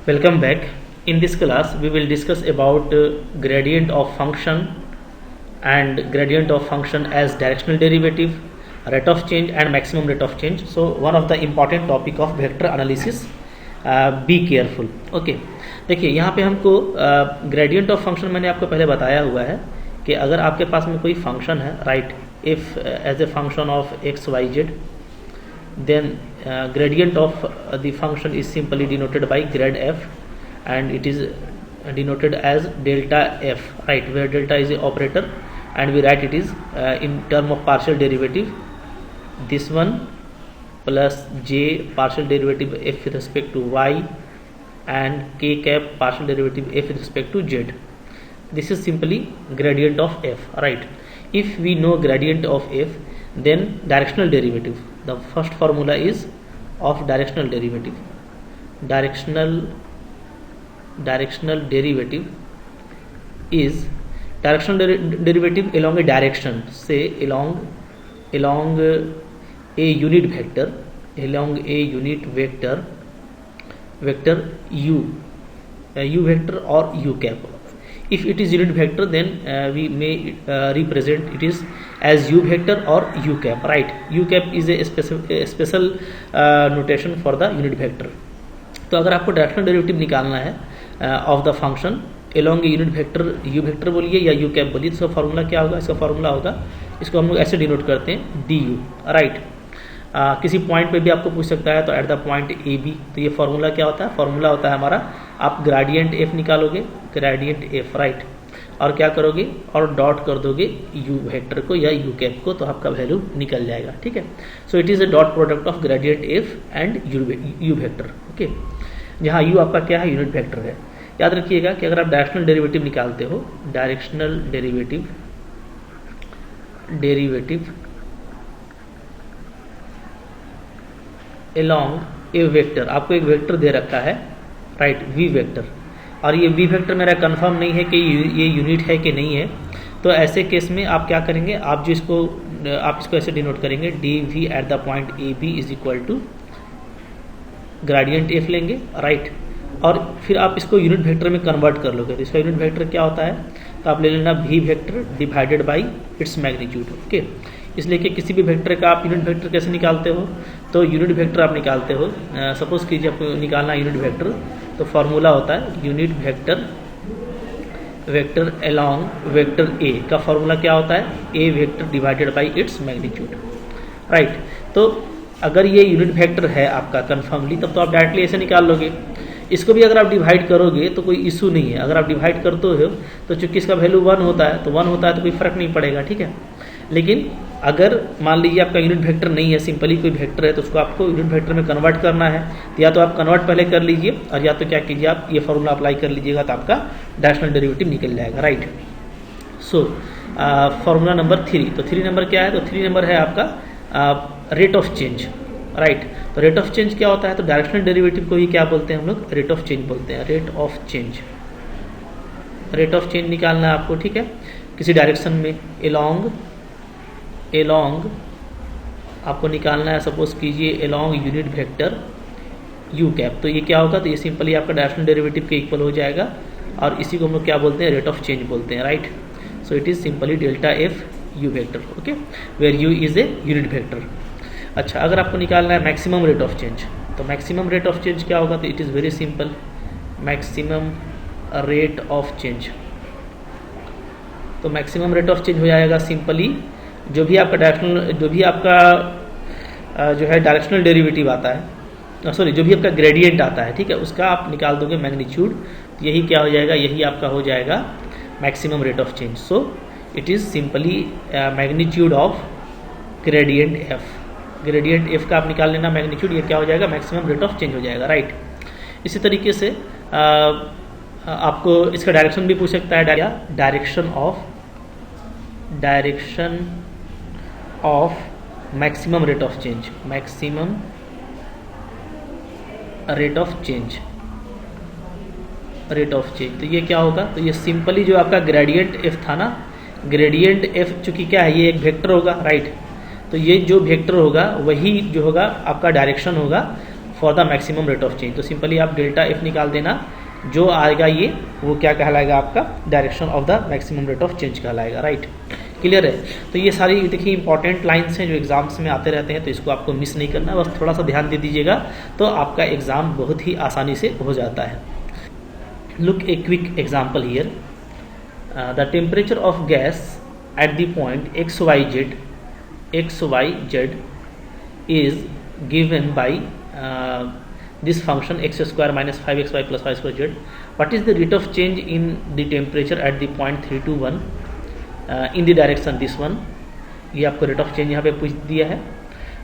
Welcome back. In this class, we will discuss about gradient of function and gradient of function as directional derivative, rate of change and maximum rate of change. So one of the important topic of vector analysis. Be careful. Okay. देखिए यहाँ पे हमको gradient of function मैंने आपको पहले बताया हुआ है कि अगर आपके पास में कोई फंक्शन है right if as a function of X Y Z then gradient of the function is simply denoted by grad f and it is denoted as delta f, right, where delta is the operator and we write it is in term of partial derivative this one plus j partial derivative f with respect to y and k cap partial derivative f with respect to z. This is simply gradient of f, right. If we know gradient of f, then directional derivative, the first formula is of directional derivative. Directional derivative is derivative along a direction, say along a unit vector, along a unit vector u vector or u cap. If it is unit vector, then we may represent it is as u vector or u cap, right. U cap is a special notation for the unit vector. तो अगर आपको directional derivative निकालना है of the function along A unit vector, you vector बोलिए या you cap बोलिए, तो formula क्या होगा, इसका फार्मूला होगा, इसको हम लोग ऐसे डिनोट करते हैं डी यू, राइट. किसी पॉइंट पे भी आपको पूछ सकता है तो at the point A B, तो ये फार्मूला क्या होता है, फार्मूला होता है हमारा, आप ग्रेडियंट एफ निकालोगे, ग्रेडियंट एफ, राइट, और क्या करोगे और डॉट कर दोगे यू वेक्टर को या यू कैप को, तो आपका वैल्यू निकल जाएगा, ठीक है. सो it is a dot product of gradient F and you vector, okay, जहाँ यू आपका क्या है, यूनिट वेक्टर है. याद रखिएगा कि अगर आप डायरेक्शनल डेरिवेटिव निकालते हो, डायरेक्शनल डेरिवेटिव along ए वेक्टर, आपको एक वेक्टर दे रखा है, राइट, वी वेक्टर, और ये वी वेक्टर मेरा कंफर्म नहीं है कि ये यूनिट है कि नहीं है, तो ऐसे केस में आप क्या करेंगे, आप इसको ऐसे डिनोट करेंगे D V at the point A B is equal to gradient F लेंगे, राइट, और फिर आप इसको यूनिट वेक्टर में कन्वर्ट कर लोगे, तो इसका यूनिट वेक्टर क्या होता है, तो आप ले लेना V vector divided by its magnitude, okay. इसलिए कि किसी भी वेक्टर का आप यूनिट वेक्टर कैसे निकालते हो, तो यूनिट वेक्टर आप निकालते हो, सपोज कीजिए आपको निकालना यूनिट वेक्टर, तो फार्मूला होता है unit vector along vector A का फार्मूला क्या होता है, A vector divided by its magnitude, right. तो अगर ये यूनिट वेक्टर है आपका कन्फर्मली, तब तो आप डायरेक्टली ऐसे निकाल लोगे. इसको भी अगर आप डिवाइड करोगे तो कोई इशू नहीं है, अगर आप डिवाइड करते हो तो चूंकि इसका वैल्यू 1 होता है, तो 1 होता है तो कोई फर्क नहीं पड़ेगा, ठीक है. लेकिन अगर मान लीजिए आपका यूनिट वेक्टर नहीं है, सिंपली कोई वेक्टर है, तो उसको आपको यूनिट वेक्टर में कन्वर्ट करना है, तो या तो आप कन्वर्ट पहले कर लीजिए और या तो क्या कीजिए, आप ये फार्मूला अप्लाई कर लीजिएगा, तो आपका डायरेक्शनल डेरिवेटिव निकल जाएगा, राइट. सो फार्मूला नंबर 3, तो 3 नंबर क्या है, तो 3 नंबर है आपका रेट ऑफ चेंज, राइट. तो रेट ऑफ चेंज क्या होता है, तो डायरेक्शनल डेरिवेटिव को ही क्या बोलते हैं हम लोग, रेट ऑफ चेंज बोलते हैं, rate of change. Rate of change निकालना है आपको, ठीक है, किसी डायरेक्शन में एलोंग आपको निकालना है, सपोज कीजिए along unit vector you cap, तो ये क्या होगा, तो ये सिंपली आपका डायरेक्शनल डेरिवेटिव के इक्वल हो जाएगा, और इसी को हम लोग क्या बोलते हैं, रेट ऑफ चेंज बोलते हैं, right. So it is simply delta F U vector, okay, where U is a unit vector. अच्छा, अगर आपको निकालना है मैक्सिमम रेट ऑफ चेंज, तो मैक्सिमम रेट ऑफ चेंज क्या होगा, तो it is very simple, maximum rate of change. तो मैक्सिमम रेट ऑफ चेंज हो जाएगा सिंपली जो भी आपका जो है डायरेक्शनल डेरिवेटिव आता है, सॉरी जो भी आपका ग्रेडियंट आता है, ठीक है, उसका आप निकाल दोगे मैग्नीट्यूड, तो यही क्या हो जाएगा, यही आपका हो जाएगा maximum rate of change. So it is simply magnitude of gradient F. Gradient F का आप निकाल लेना मैग्नीट्यूड, ये क्या हो जाएगा, मैक्सिमम रेट ऑफ चेंज हो जाएगा, राइट. इसी तरीके से आपको इसका डायरेक्शन भी पूछ सकता है, direction of maximum rate of change, maximum rate of change, तो ये क्या होगा, तो ये सिंपली जो आपका ग्रेडियंट एफ था ना, ग्रेडियंट एफ चूंकि क्या है, ये एक वेक्टर होगा, राइट. तो ये जो वेक्टर होगा वही जो होगा आपका डायरेक्शन होगा for the maximum rate of change. तो सिंपली आप डेल्टा एफ निकाल देना, जो आएगा ये वो क्या कहलाएगा आपका direction of the maximum rate of change कहलाएगा, राइट। क्लियर है। तो ये सारी देखिए इंपॉर्टेंट लाइन्स हैं जो एग्जाम्स में आते रहते हैं, तो इसको आपको मिस नहीं करना है, बस थोड़ा सा ध्यान दे दीजिएगा तो आपका एग्जाम बहुत ही आसानी से हो जाता है। Look a quick example here, the temperature of gas at the point XYZ is given by this function x² minus 5xy plus y²z. What is the rate of change in the temperature at the point 3 to 1 in the direction this one? ये आपको rate of change यहाँ पे पूछ दिया है।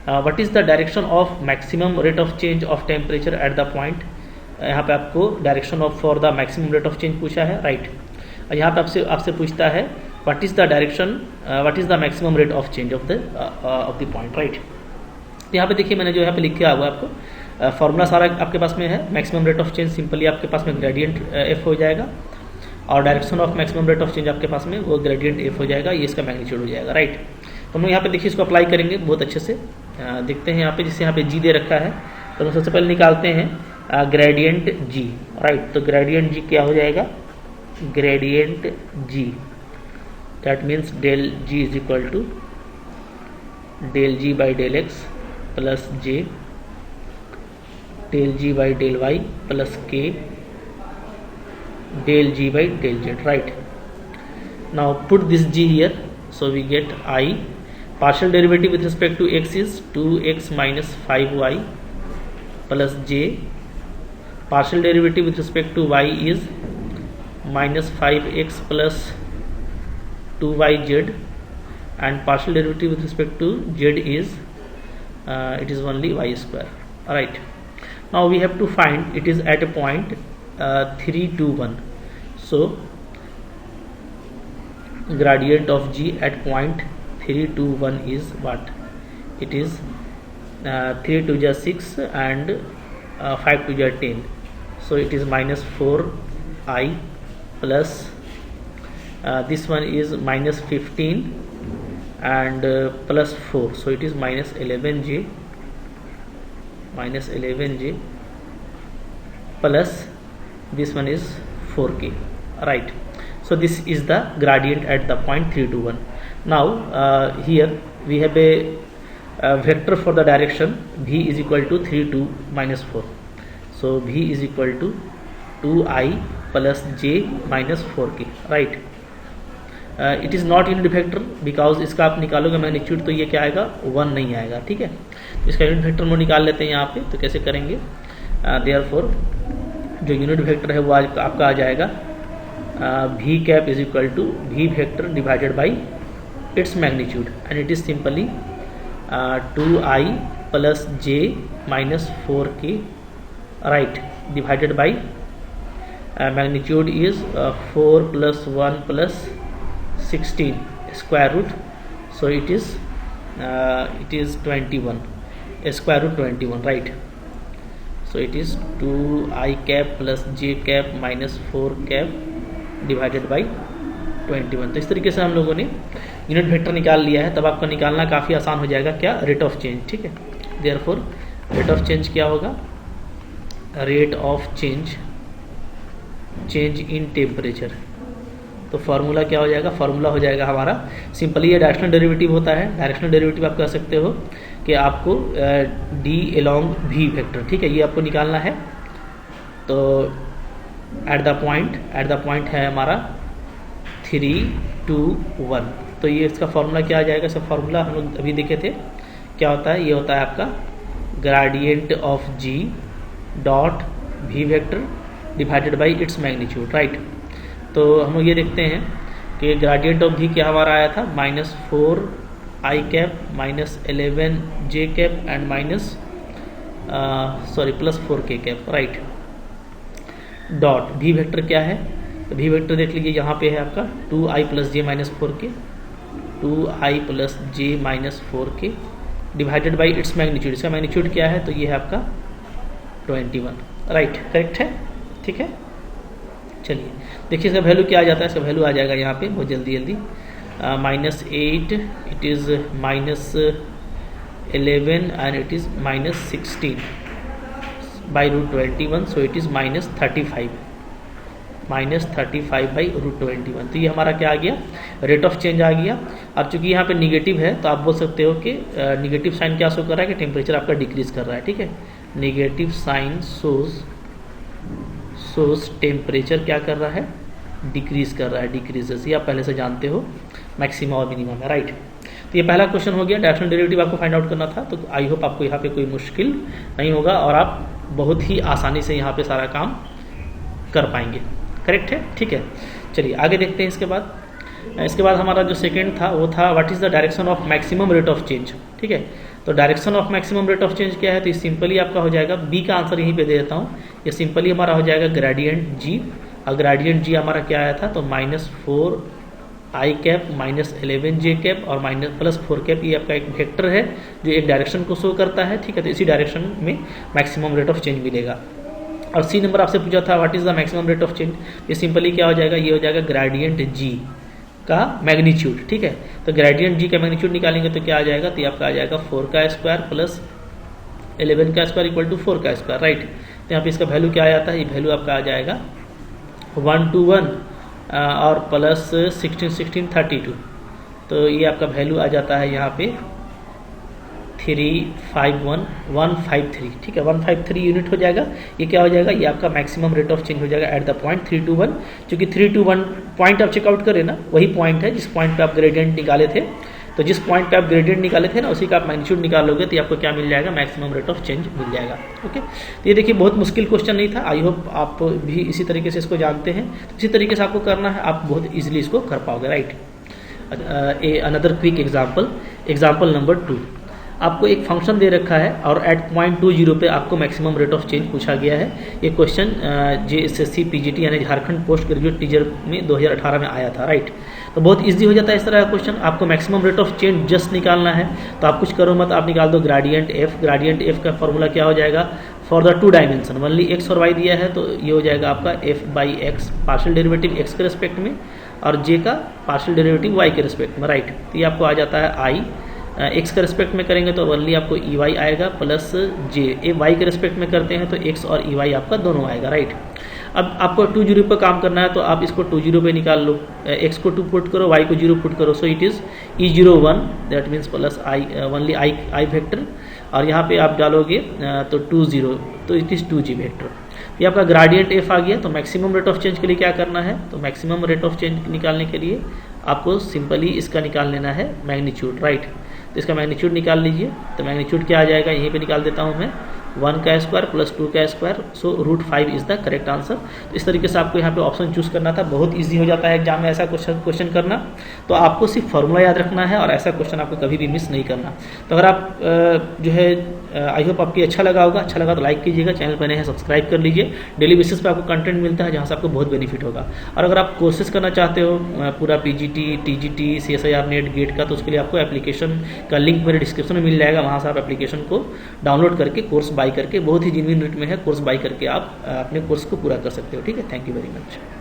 What is the direction of maximum rate of change of temperature at the point, यहाँ पे आपको direction of for the maximum rate of change पूछा है, राइट। यहाँ पे आपसे पूछता है what is the direction, what is the maximum rate of change of the point, right. यहाँ पे देखिए मैंने जो यहाँ पे लिख के हुआ आपको फॉर्मूला सारा आपके पास में है। Maximum rate of change simply आपके पास में ग्रेडियंट एफ हो जाएगा, और direction of maximum rate of change आपके पास में वो ग्रेडियंट एफ हो जाएगा, ये इसका मैग्नीट्यूड हो जाएगा, राइट। तो हम लोग यहाँ पे देखिए इसको अप्लाई करेंगे बहुत अच्छे से। देखते हैं यहाँ पे, जिससे यहाँ पे जी दे रखा है, तो हम सबसे पहले निकालते हैं ग्रेडियंट जी, राइट। तो ग्रेडियंट जी क्या हो जाएगा, gradient G that means del G is equal to del G by del X plus J del G by del Y plus K del g by del z, right. Now put this g here, so we get I. Partial derivative with respect to x is 2x minus 5y plus j. Partial derivative with respect to y is minus 5x plus 2yz, and partial derivative with respect to z is it is only y square, right. Now we have to find it is at a point 3 to 1. So gradient of g at point 3 to 1 is what? It is 3 to the 6 and 5 to the 10. So it is minus 4i plus this one is minus 15 and plus 4. So it is minus 11j plus this one is 4k, right. So this is the gradient at the point 3 to 1. Now here we have a vector for the direction v is equal to 3 to minus 4. So v is equal to 2i plus j minus 4k, right. It is not unit vector because इसका आप निकालोगे magnitude तो ये क्या आएगा 1 नहीं आएगा, ठीक है। इसका यूनिट वेक्टर हम निकाल लेते हैं यहाँ पे, तो कैसे करेंगे, देयरफॉर जो यूनिट वेक्टर है वो आपका आ जाएगा v cap is equal to v vector divided by its magnitude, and it is simply 2i plus j minus 4k, right, divided by magnitude is 4 plus 1 plus 16 square root, so it is 21 square root 21, right. So it is 2i cap plus j cap minus 4 cap divided by 21. तो इस तरीके से हम लोगों ने unit vector निकाल लिया है। तब आपका निकालना काफ़ी आसान हो जाएगा, क्या, रेट ऑफ चेंज, ठीक है। देयरफॉर रेट ऑफ चेंज क्या होगा, rate of change in temperature. तो फार्मूला क्या हो जाएगा, फार्मूला हो जाएगा हमारा सिंपली, ये डायरेक्शनल डेरिवेटिव होता है। डायरेक्शनल डेरिवेटिव आप कह सकते हो कि आपको डी एलोंग वी वेक्टर, ठीक है, ये आपको निकालना है। तो एट द पॉइंट है हमारा 3 to 1, तो ये इसका फार्मूला क्या आ जाएगा, इसका फार्मूला हम लोग अभी देखे थे, क्या होता है, ये होता है आपका gradient of G dot V vector divided by its magnitude, right. तो हम लोग ये देखते हैं कि ग्रेडियंट ऑफ वी क्या हमारा आया था, minus 4 I cap minus 11 J cap and minus plus 4 K cap, right. Dot V vector क्या है, वी वेक्टर देख लीजिए यहाँ पे है आपका 2i प्लस जे माइनस 4 के, 2i प्लस जे माइनस 4 के डिवाइडेड बाई इट्स मैग्नीट्यूड। इसका मैग्नीट्यूड क्या है, तो ये है आपका 21, राइट, करेक्ट है, ठीक है। चलिए देखिए इसका वैल्यू क्या आ जाता है, इसका वैल्यू आ जाएगा यहाँ पे बहुत जल्दी minus 8, it is minus 11 and it is minus 16, by root 21, so it is minus 35 by root 21। तो ये हमारा क्या आ गया, रेट ऑफ चेंज आ गया। अब चूंकि यहाँ पे निगेटिव है तो आप बोल सकते हो कि निगेटिव साइन क्या शो कर रहा है कि टेम्परेचर आपका डिक्रीज कर रहा है, ठीक है। निगेटिव साइन सोज टेम्परेचर क्या कर रहा है, डिक्रीज कर रहा है, डिक्रीजेस, ये आप पहले से जानते हो मैक्सिमम और मिनिमम है, राइट। तो ये पहला क्वेश्चन हो गया, डायरेक्शनल डेरिवेटिव आपको फाइंड आउट करना था। तो आई होप आपको यहाँ पे कोई मुश्किल नहीं होगा और आप बहुत ही आसानी से यहाँ पे सारा काम कर पाएंगे, करेक्ट है, ठीक है। चलिए आगे देखते हैं। इसके बाद हमारा जो सेकंड था वो था what is the direction of maximum rate of change, ठीक है। तो direction of maximum rate of change क्या है, तो ये सिंपली आपका हो जाएगा, बी का आंसर यहीं पे दे देता हूँ, ये सिंपली हमारा हो जाएगा ग्रेडियंट जी। और ग्रेडियंट जी हमारा क्या आया था, तो -4i कैप -11j कैप और +4 कैप, ये आपका एक वेक्टर है जो एक डायरेक्शन को शो करता है, ठीक है। तो इसी डायरेक्शन में मैक्सिमम रेट ऑफ चेंज मिलेगा। और सी नंबर आपसे पूछा था what is the maximum rate of change, ये सिंपली क्या हो जाएगा, ये हो जाएगा ग्रेडियंट जी का मैग्नीट्यूड, ठीक है। तो ग्रेडियंट जी का मैग्नीट्यूड निकालेंगे तो क्या आ जाएगा, तो ये आपका आ जाएगा 4 का स्क्वायर प्लस 11 का स्क्वायर इक्वल टू 4 का स्क्वायर, राइट। तो यहाँ पे इसका वैल्यू क्या आ जाता है, ये वैल्यू आपका आ जाएगा 1 to 1 और प्लस 16 32। तो ये आपका वैल्यू आ जाता है यहाँ पे 351,153, ठीक है, 153 यूनिट हो जाएगा। ये क्या हो जाएगा, ये आपका मैक्सिमम रेट ऑफ चेंज हो जाएगा एट द पॉइंट 321। क्योंकि 321 पॉइंट आप चेकआउट करें ना, वही पॉइंट है जिस पॉइंट पे आप ग्रेडियंट निकाले थे। तो जिस पॉइंट पे आप ग्रेडियंट निकाले थे ना, उसी का आप मैग्नीट्यूड निकालोगे तो आपको क्या मिल जाएगा, मैक्सिमम रेट ऑफ चेंज मिल जाएगा, ओके। तो ये देखिए बहुत मुश्किल क्वेश्चन नहीं था, आई होप आप भी इसी तरीके से इसको जानते हैं। तो इसी तरीके से आपको करना है, आप बहुत ईजिली इसको कर पाओगे, right. Another quick example number 2, आपको एक फंक्शन दे रखा है और एट पॉइंट 20 पे आपको मैक्सिमम रेट ऑफ चेंज पूछा गया है। ये क्वेश्चन JSSC PGT यानी झारखंड पोस्ट ग्रेजुएट टीचर में 2018 में आया था, राइट। तो बहुत इजी हो जाता है इस तरह का क्वेश्चन। आपको maximum rate of change just निकालना है, तो आप कुछ करो मत, आप निकाल दो ग्रेडियंट एफ। ग्रेडियंट एफ का फॉर्मूला क्या हो जाएगा, for the 2 dimension only x और वाई दिया है, तो ये हो जाएगा आपका f/x पार्शियल डेरिवेटिव एक्स के रेस्पेक्ट में और j का पार्शियल डेरिवेटिव y के रेस्पेक्ट में, राइट। तो ये आपको आ जाता है i, एक्स के रेस्पेक्ट में करेंगे तो ओनली आपको EY आएगा प्लस j, वाई के रेस्पेक्ट में करते हैं तो x और EY आपका दोनों आएगा, राइट। अब आपको 20 पर काम करना है तो आप इसको 20 पे निकाल लो, x को 2 पुट करो, y को 0 पुट करो, so it is E01, that means plus i only i vector, और यहाँ पे आप डालोगे तो 20, तो इट इज़ 2g वेक्टर। ये आपका ग्रेडियंट f आ गया। तो मैक्सिमम रेट ऑफ चेंज के लिए क्या करना है, तो मैक्सिमम रेट ऑफ चेंज निकालने के लिए आपको सिंपली इसका निकाल लेना है मैग्नीट्यूड, राइट। तो इसका मैग्नीट्यूड निकाल लीजिए। तो मैग्नीट्यूड क्या आ जाएगा, यहीं पे निकाल देता हूँ मैं, 1 का स्क्वायर प्लस 2 का square, so √5 is the correct answer. तो इस तरीके से आपको यहाँ पे ऑप्शन चूज करना था। बहुत इजी हो जाता है एग्जाम में ऐसा क्वेश्चन करना। तो आपको सिर्फ फॉर्मूला याद रखना है और ऐसा क्वेश्चन आपको कभी भी मिस नहीं करना। तो अगर आप जो है आई होप आपकी अच्छा लगा होगा, अच्छा लगा तो लाइक कीजिएगा, चैनल पर नए हैं सब्सक्राइब कर लीजिए। डेली बेसिस पे आपको कंटेंट मिलता है जहाँ से आपको बहुत बेनिफिट होगा। और अगर आप कोर्सेज करना चाहते हो पूरा PGT, TGT, CSIR NET GATE का, तो उसके लिए आपको एप्लीकेशन का लिंक मेरे डिस्क्रिप्शन में मिल जाएगा। वहाँ से आप एप्लीकेशन को डाउनलोड करके कोर्स बाई करके, बहुत ही जेन्युइन रेट में है, कोर्स बाई करके आप अपने कोर्स को पूरा कर सकते हो, ठीक है। Thank you very much.